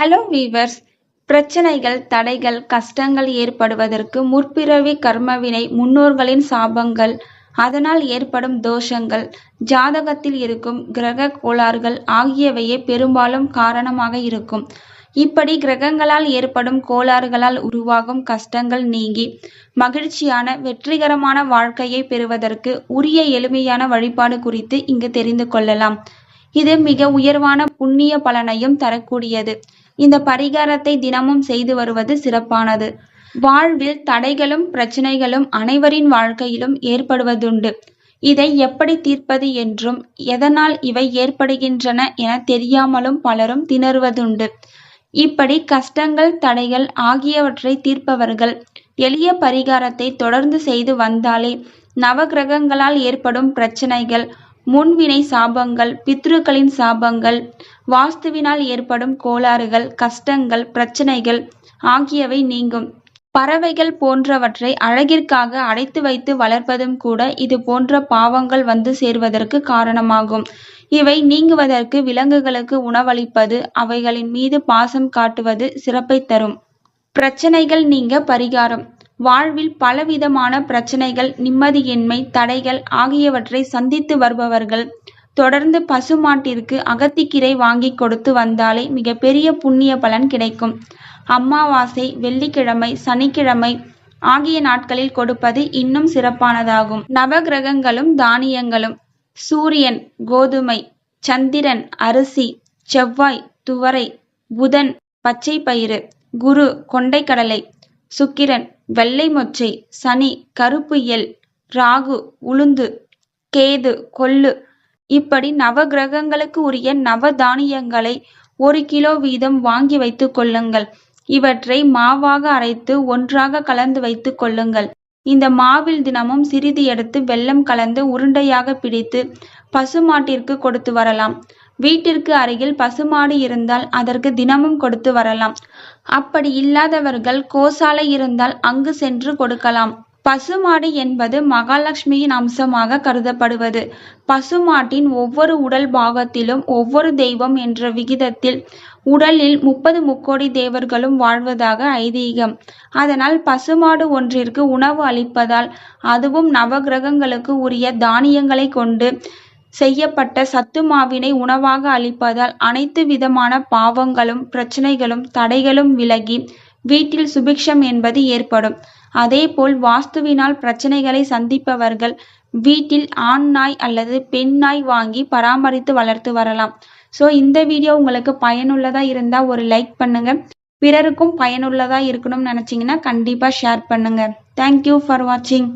Hello viewers. பிரச்சனைகள், தடைகள், கஷ்டங்கள் ஏற்படுவதற்கு முற்பிறவி கர்மவினை, முன்னோர்களின் சாபங்கள், அதனால் ஏற்படும் தோஷங்கள், ஜாதகத்தில் இருக்கும் கிரக கோளாறுகள் ஆகியவையே பெரும்பாலும் காரணமாக இருக்கும். இப்படி கிரகங்களால் ஏற்படும் கோளாறுகளால் உருவாகும் கஷ்டங்கள் நீங்கி மகிழ்ச்சியான வெற்றிகரமான வாழ்க்கையை பெறுவதற்கு உரிய எளிமையான வழிபாடு குறித்து இங்கு தெரிந்து கொள்ளலாம். இது மிக உயர்வான புண்ணிய பலனையும் தரக்கூடியது. இந்த பரிகாரத்தை தினமும் செய்து வருவது சிறப்பானது. வாழ்வில் தடைகளும் பிரச்சனைகளும் அனைவரின் வாழ்க்கையிலும் ஏற்படுவதுண்டு. இதை எப்படி தீர்ப்பது என்றும் எதனால் இவை ஏற்படுகின்றன என தெரியாமலும் பலரும் திணறுவதுண்டு. இப்படி கஷ்டங்கள், தடைகள் ஆகியவற்றை தீர்ப்பவர்கள் எளிய பரிகாரத்தை தொடர்ந்து செய்து வந்தாலே நவகிரகங்களால் ஏற்படும் பிரச்சனைகள், முன்வினை சாபங்கள், பித்ருக்களின் சாபங்கள், வாஸ்துவினால் ஏற்படும் கோளாறுகள், கஷ்டங்கள், பிரச்சனைகள் ஆகியவை நீங்கும். பறவைகள் போன்றவற்றை அழகிற்காக அடைத்து வைத்து வளர்ப்பதும் கூட இது போன்ற பாவங்கள் வந்து சேர்வதற்கு காரணமாகும். இவை நீங்குவதற்கு விலங்குகளுக்கு உணவளிப்பது, அவைகளின் மீது பாசம் காட்டுவது சிறப்பை தரும். பிரச்சனைகள் நீங்க பரிகாரம். வாழ்வில் பலவிதமான பிரச்சனைகள், நிம்மதியின்மை, தடைகள் ஆகியவற்றை சந்தித்து வருபவர்கள் தொடர்ந்து பசுமாட்டிற்கு அகத்திக்கீரை வாங்கி கொடுத்து வந்தாலே மிகப்பெரிய புண்ணிய பலன் கிடைக்கும். அமாவாசை, வெள்ளிக்கிழமை, சனிக்கிழமை ஆகிய நாட்களில் கொடுப்பது இன்னும் சிறப்பானதாகும். நவகிரகங்களும் தானியங்களும்: சூரியன் கோதுமை, சந்திரன் அரிசி, செவ்வாய் துவரை, புதன் பச்சை பயிறு, குரு கொண்டைக்கடலை, சுக்கிரன் வெள்ளை மொச்சை, சனி கருப்பு எள், ராகு உளுந்து, கேது கொள்ளு. இப்படி நவகிரகங்களுக்கு உரிய நவ தானியங்களை 1 கிலோ வீதம் வாங்கி வைத்துக் கொள்ளுங்கள். இவற்றை மாவாக அரைத்து ஒன்றாக கலந்து வைத்துக் கொள்ளுங்கள். இந்த மாவில் தினமும் சிறிது எடுத்து வெல்லம் கலந்து உருண்டையாக பிடித்து பசுமாட்டிற்கு கொடுத்து வரலாம். வீட்டிற்கு அருகில் பசுமாடு இருந்தால் அதற்கு தினமும் கொடுத்து வரலாம். அப்படி இல்லாதவர்கள் கோசாலை இருந்தால் அங்கு சென்று கொடுக்கலாம். பசுமாடு என்பது மகாலட்சுமியின் அம்சமாக கருதப்படுவது. பசுமாட்டின் ஒவ்வொரு உடல் பாகத்திலும் ஒவ்வொரு தெய்வம் என்ற விகிதத்தில் உடலில் 30 முக்கோடி தேவர்களும் வாழ்வதாக ஐதீகம். அதனால் பசுமாடு ஒன்றிற்கு உணவு அளிப்பதால், அதுவும் நவகிரகங்களுக்கு உரிய தானியங்களை கொண்டு செய்யப்பட்ட சத்து மாவினை உணவாக அளிப்பதால் அனைத்து விதமான பாவங்களும், பிரச்சனைகளும், தடைகளும் விலகி வீட்டில் சுபிக்ஷம் என்பது ஏற்படும். அதேபோல் வாஸ்துவினால் பிரச்சனைகளை சந்திப்பவர்கள் வீட்டில் ஆண் நாய் அல்லது பெண் நாய் வாங்கி பராமரித்து வளர்த்து வரலாம். ஸோ இந்த வீடியோ உங்களுக்கு பயனுள்ளதா இருந்தா ஒரு லைக் பண்ணுங்க. பிறருக்கும் பயனுள்ளதா இருக்கணும்னு நினைச்சீங்கன்னா கண்டிப்பா ஷேர் பண்ணுங்க. தேங்க்யூ ஃபார் வாட்சிங்.